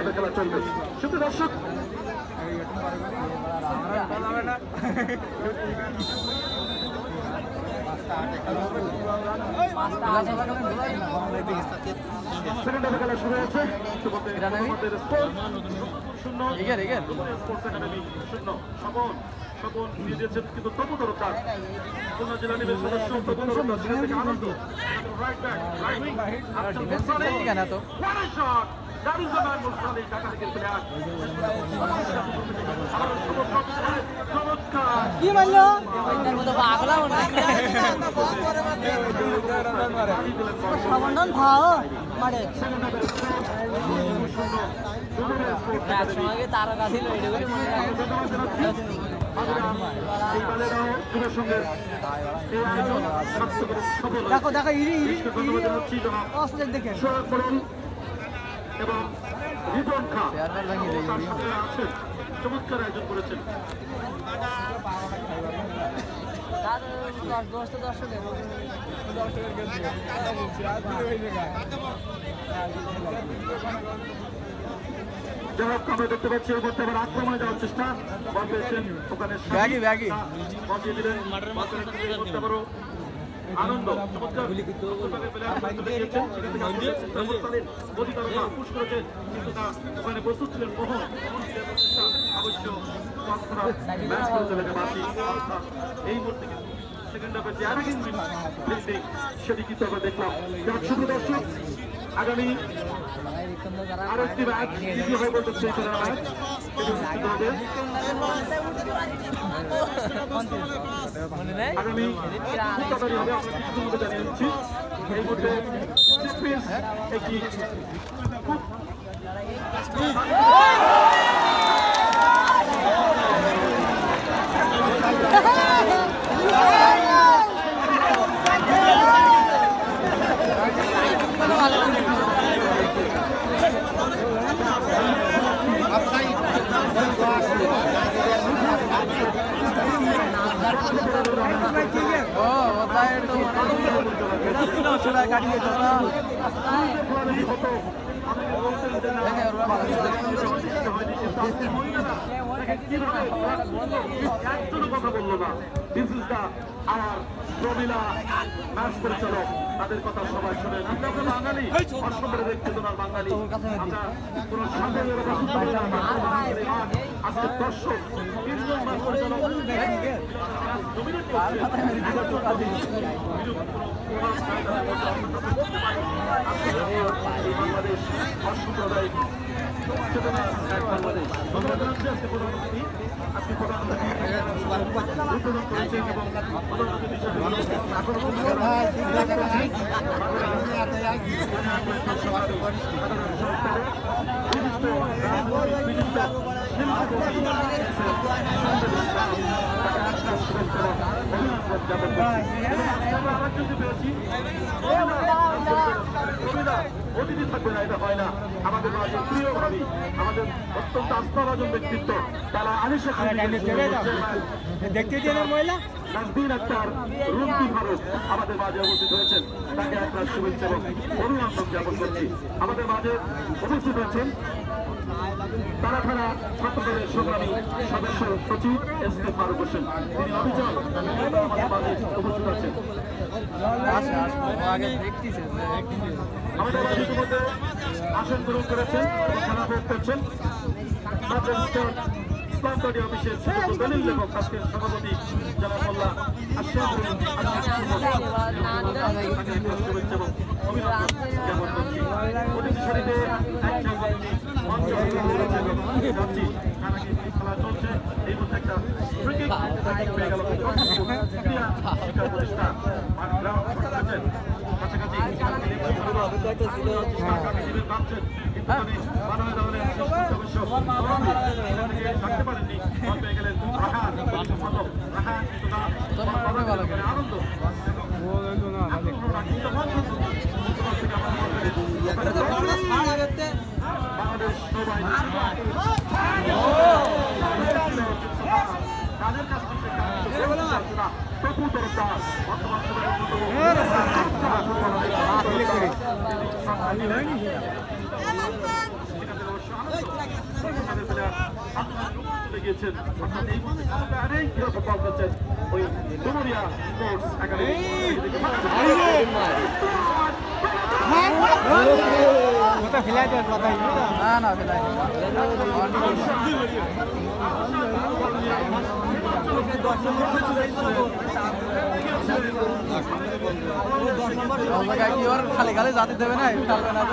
টাকা খেলা চলবে। শুধু দর্শক সেকেন্ড হাফে খেলা শুরু হয়েছে। স্বপন দিয়ে দিয়েছেন কিন্তু তবু দরকার খুলনা জেলা নিবেশ সদস্য তবু দরকার সেখান থেকে আনন্দ রাইট ব্যাক রাইট দারুজ্জামান মুরসালি ঢাকা থেকে প্লেয়ার চমৎকার কি মারলো পাগলা সাবধান ভাও মারে তারা কাছে দেখো দেখো ইরি দেখে এবং রিপন খান চমৎকার আয়োজন করেছেন। যারা আমরা দেখতে পাচ্ছি এর মধ্যে আবার আক্রমণে যাওয়ার চেষ্টা বল পেয়েছেন ওখানে বসিয়ে দিলেন আনন্দ চমৎকার পুশ করেছে কিন্তু তা ওখানে প্রস্তুত ছিলেন মোহন অবশ্য এই মুহূর্তে সেকেন্ড হাফের যে অ্যাটাকিং সেটি কিন্তু আমরা দেখলাম। শুধু দর্শক আগামী আরো একটি ম্যাচ দ্বিতীয় হয়ে বলতে সেই ম্যাচ সেটি অনুষ্ঠিত হবে আগামী খুব তাড়াতাড়ি হবে। আমরা কিছুক্ষণ মধ্যে জানিয়ে দিচ্ছি। এই মুহূর্তে একটি খুব কথা বললো না। দিস ইজ দা আওয়ার প্রবীলা ম্যাচ পরিচালক, তাদের কথা সবাই শোনেন। আমরা বাঙালি অসম্ভবে ব্যক্তিগতার বাঙালি, আমরা কোনো সাধারণ আজকে দর্শক তিনজন ম্যাচ পরিচালক ডমিনেট করছে। বাংলাদেশ অসাম্প্রদায়িক চেতনা বাংলাদেশ বাংলাদেশ আজকে প্রধানমন্ত্রী আজকে প্রধানমন্ত্রী উদ্বোধন করেছেন এবং প্রধানমন্ত্রী অতিথি থাকবে না, এটা হয় না। আমাদের মাঝে প্রিয় ভাবি, আমাদের অত্যন্ত আস্থাভাজন ব্যক্তিত্ব তারা আনিশা নাজদিন আক্তার রুমকি ফারুক আমাদের মাঝে উপস্থিত হয়েছেন। তাকে আপনার শুভেচ্ছা এবং অভিনন্দন জ্ঞাপন করছি। আমাদের মাঝে উপস্থিত হয়েছেন তারা থানা ছাত্রদলের সংগ্রামী সদস্য সচিব এস কে ফারুক হোসেন, তিনি অভিযোগ আমাদের মাঝে উপস্থিত আছেন। আমাদের মাঝে ইতিমধ্যে আসন গ্রহণ করেছেন এবং খেলা ভোগ করছেন ইসলাম পার্টি অফিসের দলিল লেখক আজকের সভাপতি জনাব মোল্লা আশরাফুল শুভেচ্ছা এবং অভিনন্দন জ্ঞাপন করছি। অতিথি সারিতে খেলা চলছে। এই মধ্যে একটা পেয়ে গেল শিক্ষা প্রতিষ্ঠান থাকতে পারেননি, পেয়ে গেলেন আনন্দ বাংলাদেশ তাদের কাছ থেকে তবু দরকার বর্তমান সময়ের গিয়েছেন অর্থাৎ এই মুহূর্তে অনেক ফুটবল করছেন ওই ডুমুরিয়া স্পোর্টস একাডেমি খালি খালি যাতে দেবে না খেলবে না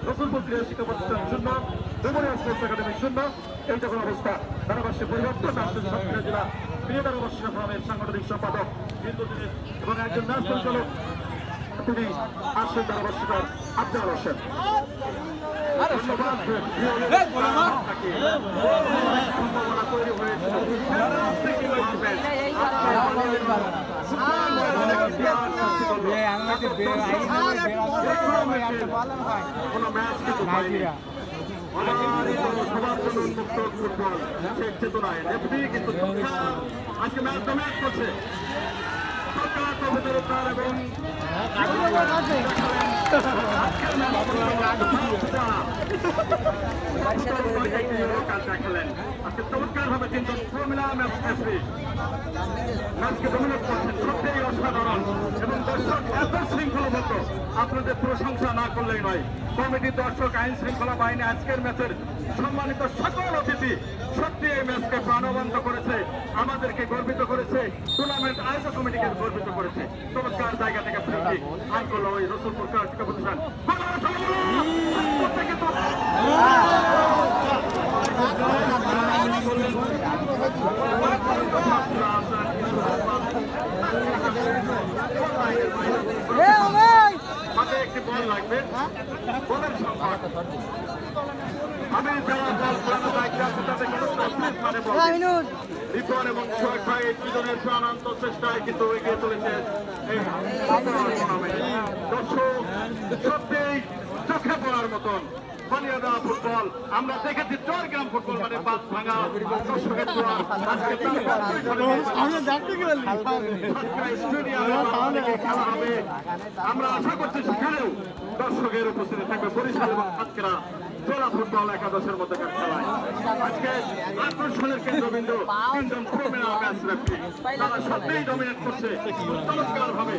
রসুলপুর ক্রীড়া শিক্ষা প্রতিষ্ঠান শূন্য ডুমুরিয়া স্পোর্টস একাডেমি শূন্য এই যখন অবস্থা ধারাভাষ্যে পরিবর্তন আসছে সাতক্ষীরা জেলা ক্রীড়া অবশ্যই ফোরামের সাংগঠনিক সম্পাদক দীর্ঘদিনের এবং একজন ম্যাচ পরিচালক তিনি আসছেন ধারাভাষ্যকার আফজাল হোসেন সম্ভাবনা তৈরি হয়েছিল কোনো ম্যাচ কিন্তু হয়নি সবার জন্য উন্মুক্ত ফুটবল সেই চেতনায় রেফারি কিন্তু আজকে ম্যাচ ডমিনেট করছে এবং দেখালেন আজকে চমৎকার ভাবে কিন্তু ফর্মুলা ম্যাচ ম্যাচকে ডমিনেট করছেন সত্যিই অসাধারণ এবং দর্শক এত শৃঙ্খলাবদ্ধ আপনাদের প্রশংসা না করলেই নয় কমিটি দর্শক আইন শৃঙ্খলা বাহিনী আজকের ম্যাচের সম্মানিত সকল অতিথি সত্যি এই ম্যাচকে প্রাণবন্ত করেছে আমাদেরকে গর্বিত করেছে টুর্নামেন্ট আয়োজক কমিটিকে গর্বিত করেছে চমৎকার জায়গা থেকে ফিরতি আইন করলো ওই রসুলপুর ক্রীড়া শিক্ষা প্রতিষ্ঠান মাঠে একটি বল লাগবে বলের সংখ্যা আমি যারা বল পুরানো দায়িত্বে আছে তাদের মানে বল রিপন এবং সোহেব ভাই এই দুজনের প্রাণান্ত চেষ্টায় কিন্তু এগিয়ে চলেছে এই দর্শক সত্যিই চোখে পড়ার মতন বানিয়ে দেওয়া ফুটবল আমরা দেখেছি চট্টগ্রাম ফুটবল মানে বাস ভাঙা দর্শকের খেলা হবে আমরা আশা করছি সেখানেও দর্শকের উপস্থিতি থাকবে বরিশাল এবং সাতক্ষীরা জেলা ফুটবল একাদশের মধ্যকার খেলায় আজকে আকর্ষণের কেন্দ্রবিন্দু তিনজন প্রোমেনা ম্যাচ রেফারি তারা সত্যিই ডমিনেট করছে চমৎকার ভাবে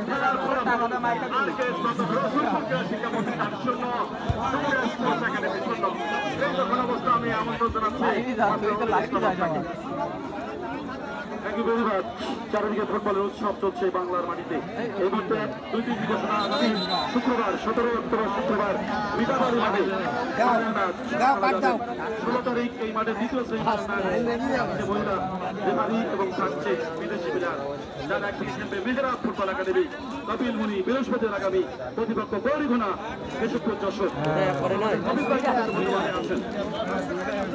খেলার ফলাফল আজকে রসুলপুর শিক্ষা প্রতিষ্ঠান শূন্য ডুমুরিয়া স্পোর্টস একাডেমি শূন্য এই যখন অবস্থা আমি আমন্ত্রণ জানাচ্ছি চারিদিকে ফুটবলের উৎসব চলছে বাংলার মাটিতে এই মধ্যে দুই তিন ঘোষণা আগামী শুক্রবার 17 অক্টোবর শুক্রবার বিকাবাড়ি মাঠে 16 তারিখ এই মাঠে দ্বিতীয় মহিলা রেফারি এবং থাকছে বিদেশি প্লেয়ার যারা একদিকে খেলবে মেহরাব ফুটবল একাডেমি কপিল মুনি বৃহস্পতিবার আগামী প্রতিপক্ষ গৌরীঘোনা কেশবপুর যশোর আসেন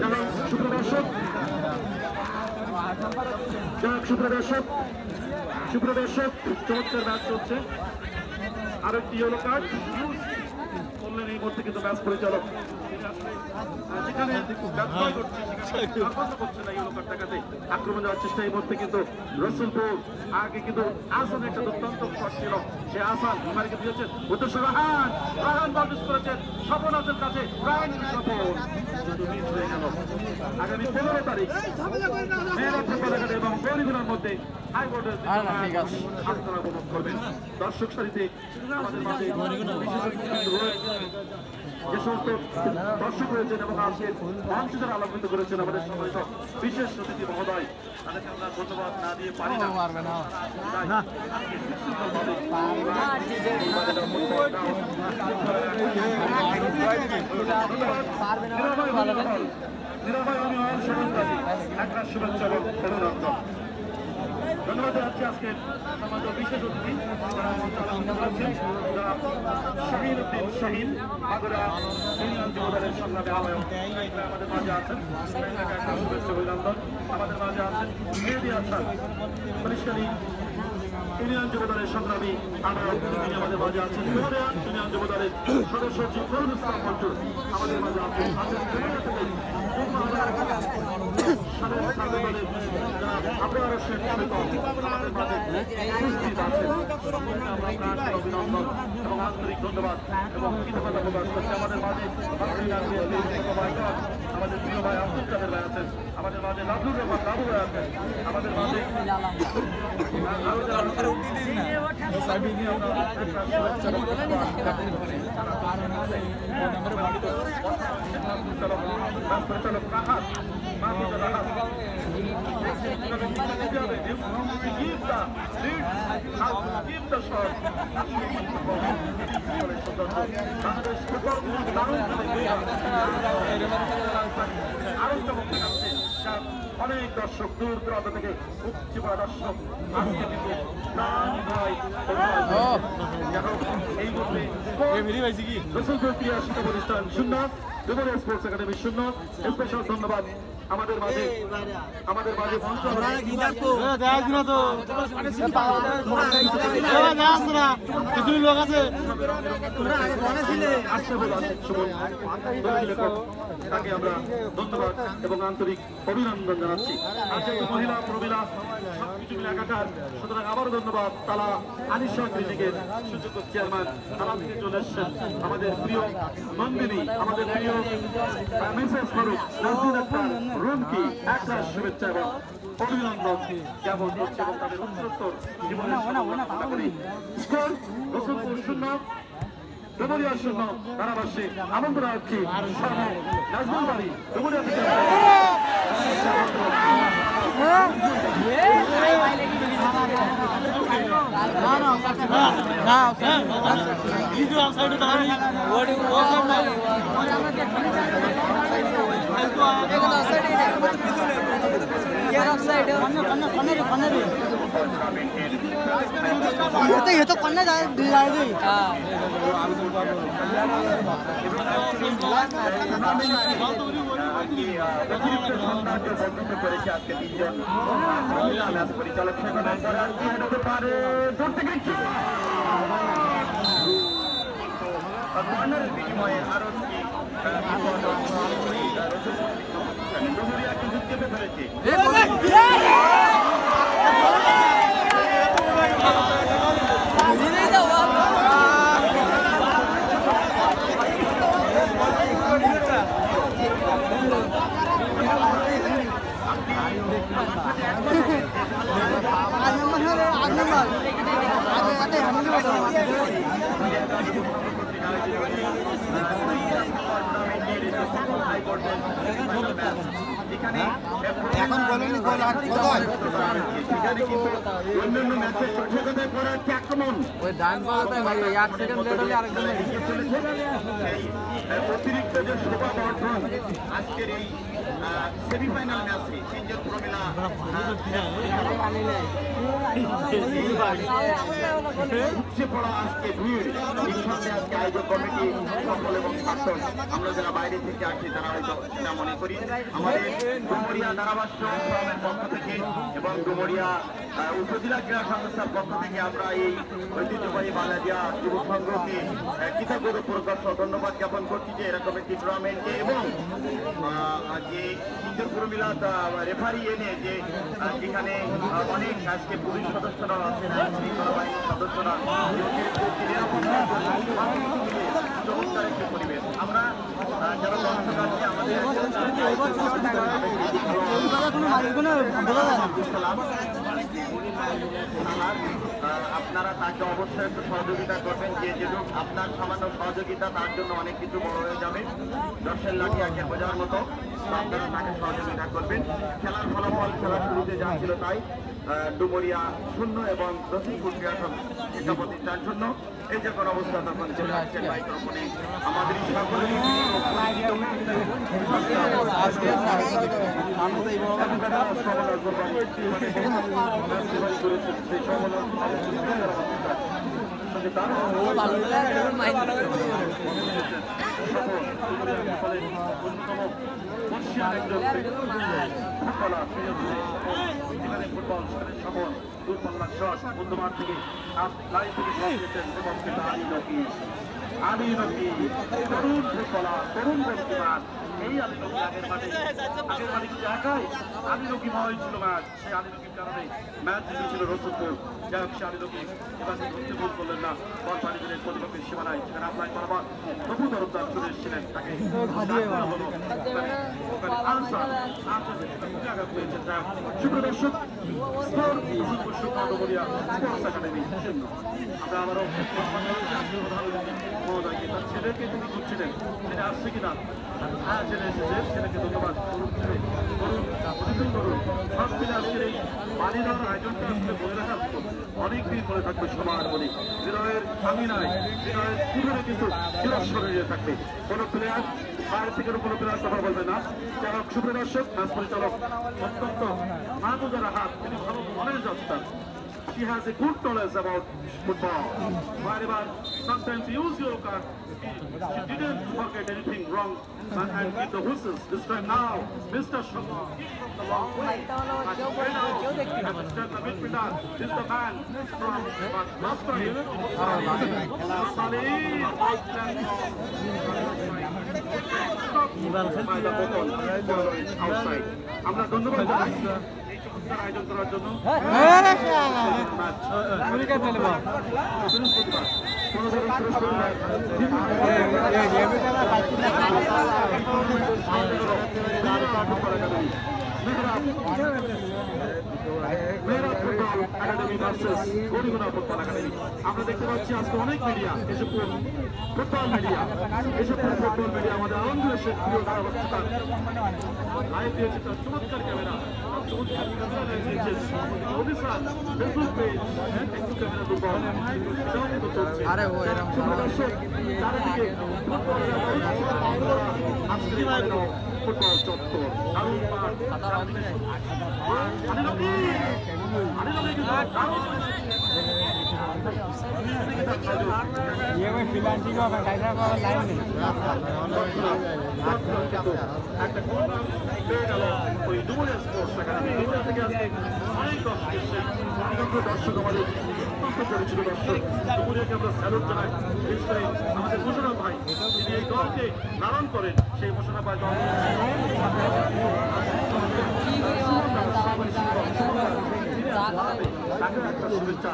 যারা সুপ্রদর্শক সুপ্রদর্শক চমৎকার ম্যাচ চলছে আরো একটি ইয়েলো কার্ড বললেন এই মুহূর্তে কিন্তু ম্যাচ পরিচালক যেখানে করছে না ইয়েলো কার্ড দেখাতে আক্রমণ যাওয়ার চেষ্টা এই মুহূর্তে কিন্তু রসুলপুর আগে কিন্তু আসান একটা দুর্দান্ত শট ছিল সে আসান বিমারিকে দিয়েছেন উদ্দেশ্য রাহান বল মিস করেছেন স্বপনাথের কাছে আগামী 15 তারিখ এবং গৌরীগুলোর মধ্যে হাইবোর্ডের আপনারা উপভোগ করবেন দর্শক সারিতে আমাদের মাঝে যে সমস্ত দর্শক রয়েছেন এবং আজকে মঞ্চ যারা আলোকিত করেছেন আমাদের সম্মানিত বিশেষ অতিথি মহোদয় তাদেরকে আমরা ধন্যবাদ না দিয়ে পারি না নিরাময় অনিয়ন সমাজবাদী একটা শুভেচ্ছা এবং অভিনন্দন ধন্যবাদ জানাচ্ছি আজকে আমাদের বিশেষ অতিথি শাহিন উদ্দিন শাহিন আগুরা ইউনিয়ন যুবদলের সংগ্রামী আহ্বায়ক আমাদের মাঝে আছেন একটা শুভেচ্ছা অভিনন্দন আমাদের মাঝে আছেন মেহেদি হাসান পরিষ্কারী ইউনিয়ন যুবদলের সংগ্রামী তিনি আমাদের মাঝে আছেন ইউনিয়ন যুবদলের সদস্য জিফরুল ইসলাম মঞ্জুর আমাদের মাঝে আছেন অভিনন্দন এবং আন্তরিক ধন্যবাদ এবং কৃতজ্ঞতা প্রকাশ করছি আমাদের মাঝে আমাদের প্রিয় ভাই আব্দুল কাদের ভাই আছেন আমাদের মাঝে লাভুর রহমান লাভু ভাই আছেন আমাদের মাঝে অনেক দর্শক দূর দূরান্ত থেকে উপচে পড়া দর্শক আজকে কিন্তু এই মুহূর্তে রসুলপুর ক্রীড়া শিক্ষা প্রতিষ্ঠান 0 যুবদল স্পোর্টস একাডেমি 0 স্পেশাল ধন্যবাদ আমাদের মাঝে মঞ্চ লোক আছে তাকে আমরা ধন্যবাদ এবং আন্তরিক অভিনন্দন জানাচ্ছি আজকে মহিলা প্রবীণা সবকিছু মিলে একাকার সুতরাং আবারও ধন্যবাদ তালা আনিশা ক্লিনিকের সুযোগ্য চেয়ারম্যান তালা থেকে চলে এসছেন আমাদের প্রিয় নন্দিনী আমাদের প্রিয় মিসেস ফারুক নাজনীন আক্তার রুমকি একটা শুভেচ্ছা এবং অভিনন্দন জ্ঞাপন করছে এবং তাদের উত্তরোত্তর জীবনের কামনা করি স্কোর রসুলপুর 0 ডুমুরিয়া 0 ধারাভাষ্যে আমন্ত্রণ রাখছি নাজমুল বাড়ি ডুমুরিয়া থেকে ये तो पन्ना जाएगी আজকে 3 জন ম্যাচ পরিচালক সেখানে হতে পারে বিনিময়ে আরো কিন্তু চেপে ফেলেছে এখন বলেনি গোল আর গোল অন্যান্য ম্যাচে সঠিকতায় করার কি আক্রমণ ওই ডান বলতে ভাই 1 সেকেন্ড লেট হলে আরেকজন অতিরিক্ত যে শোভা বর্ধন আজকের এই সেমিফাইনাল ম্যাচে তিনজন প্রমিলা উপচে পড়া আজকে ভিড় নিঃসন্দেহে আজকে আয়োজক কমিটি সকল এবং সার্থক আমরা যারা বাইরে থেকে আসছি তারা হয়তো সেটা মনে করি আমাদের ডুমুরিয়া ধারাভাষ্য ফোরামের পক্ষ থেকে এবং ডুমুরিয়া উপজেলা ক্রীড়া সংস্থার পক্ষ থেকে আমরা এই ঐতিহ্যবাহী বালাজিয়া যুব সংঘকে কৃতজ্ঞতা প্রকাশ ধন্যবাদ জ্ঞাপন করছি যে এরকম একটি টুর্নামেন্টে এবং যে ইন্দুরপুর মিলাদ রেফারি এনে যে যেখানে অনেক আজকে পুলিশ সদস্যরা আছেন বাহিনীর সদস্যরা চমৎকার একটি পরিবেশ আমরা যারা দর্শক আছি আমাদের আপনারা তাকে অবশ্যই একটু সহযোগিতা করবেন যে যেটুক আপনার সামান্য সহযোগিতা তার জন্য অনেক কিছু বড় হয়ে যাবে দর্শের লাঠি আগে বোঝার মতো আপনারা তাকে সহযোগিতা করবেন খেলার ফলাফল খেলার শুরুতে যা ছিল তাই ডুমুরিয়া 0 এবং রসুলপুর ক্রীড়া শিক্ষা প্রতিষ্ঠান 0 এই যে কোনো অবস্থা তখন চলে আসছেন মাইক্রোফোনে আমাদের যেখানে ফুটবল সেখানে সফল দূরপাল্লার শট মধ্যমাঠ থেকে লাইন থেকে শট দিয়েছেন এবং সেটা আলী নকি তরুণ ফুটবলার তরুণ গোলকিপার এই আলী নকি আগের মাঠে কিন্তু একাই আলী নকি ময় ছিল ম্যাচ সেই আলী নকির কারণে ম্যাচ জিতেছিল রসুলপুর যাই হোক সে আলী নকি এবার ধরতে ভুল করলেন না বল পানি দিলেন প্রতিপক্ষের সীমানায় সেখানে আপলাইন বরাবর প্রভু তরফদার চলে এসেছিলেন তাকে সুপ্রদর্শক আমরা আবারও তার ছেলেকে তিনি খুঁজছিলেন ছেলে আসছে কিনা হ্যাঁ ছেলে এসেছে ছেলেকে ধন্যবাদ সব মিলে আজকের এই পানি দেওয়ার আয়োজনটা আসলে বলে রাখা অনেকদিন মনে থাকবে সবার মনে হৃদয়ের আমিনায় হৃদয়ের পুরো কিন্তু চিরস্মরণীয় থাকবে কোনো প্লেয়ার বাইরে থেকে কোনো প্লেয়ার কথা বলবে না যারা সুপ্রদর্শক ম্যাচ পরিচালক অত্যন্ত মাহমুদুর হাত তিনি ভালো মনের যাত্রা She has a good knowledge about football. Wherever sometimes you use your card, she didn't forget anything wrong and give the whistles. This time now, Mr. Sharma from the long way. The midfielder is the man from last time. Outside. আমরা ধন্যবাদ আয়োজন করার জন্য আমরা দেখতে পাচ্ছি আজকে অনেক মিডিয়া এসব ফুটবল মিডিয়া আমাদের আনন্দের প্রিয় ধারাভাষ্যকার লাইভ দিয়েছে তার চমৎকার ক্যামেরা ফুটবল চত্বর দর্শক আমাদের পরিচিত দর্শক দুপুরিয়াকে আমরা স্যালুট জানাই বিশেষ করে আমাদের ঘোষণা ভাই যিনি এই দলকে লালন করেন সেই ঘোষণা ভাই দল শুভেচ্ছা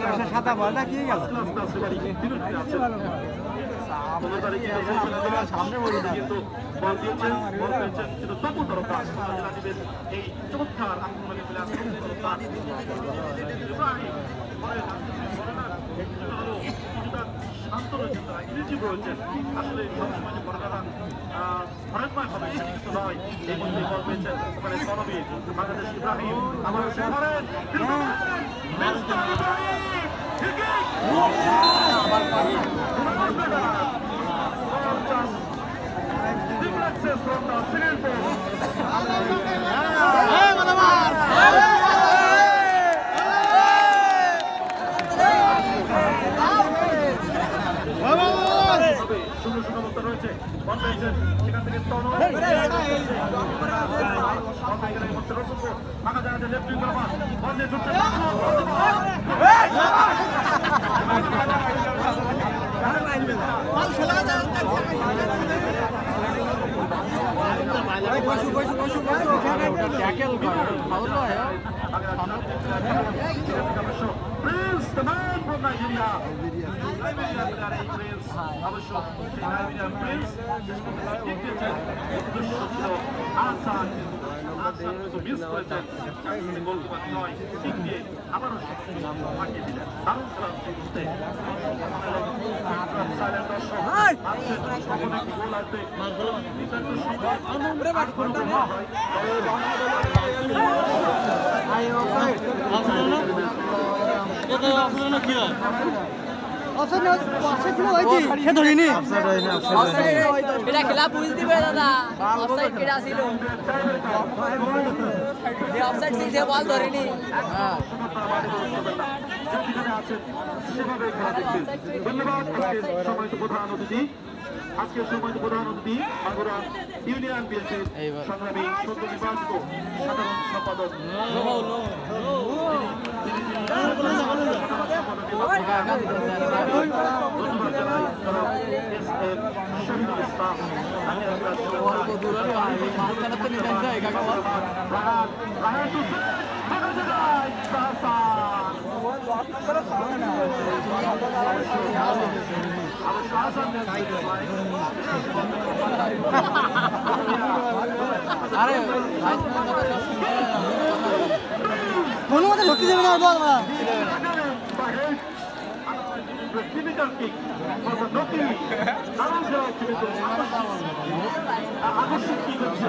এবং সাদা বলটা কি গেল সামনে কিন্তু বল দিয়েছেন বল পেয়েছেন কিন্তু তপু তরফদার এই চমৎকার আক্রমণে ফেলে শান্ত রয়েছেন তারা ইনিজিভ রয়েছেন আসলে সবসময় যে বড়রা ভয়ঙ্কর হবে সেটি কিন্তু নয় এই মধ্যে বল পেয়েছেন ওখানে সনবীর বাংলাদেশ ইব্রাহিম আমার রয়েছে সেখান থেকে ফাঁকা জায়গাতে লেফট উইং বন্ধে ছুটছে Prince, the man from Nigeria. অবশ্য Prince আসান মিস করেছেন গোলকিপার নয় ঠিক দিয়ে আবারও ফাঁকিয়ে দিলেন দারুণ খেলা শুরুতে গোল আসবে এটা খেলা বুঝতে দিবে দাদা অফসাইড কেডা ছিল যে অফসাইড ছিল সে বল ধরেনি ধন্যবাদ। প্রধান অতিথি আজকের সম্মানিত প্রধান অতিথি মাগুরা ইউনিয়ন বিএনপির সংগ্রামী সদ্য নির্বাচিত সাধারণ সম্পাদক আরে কোনো মতে ঢুকতে দেবে না বল না আকর্ষণ কি করছে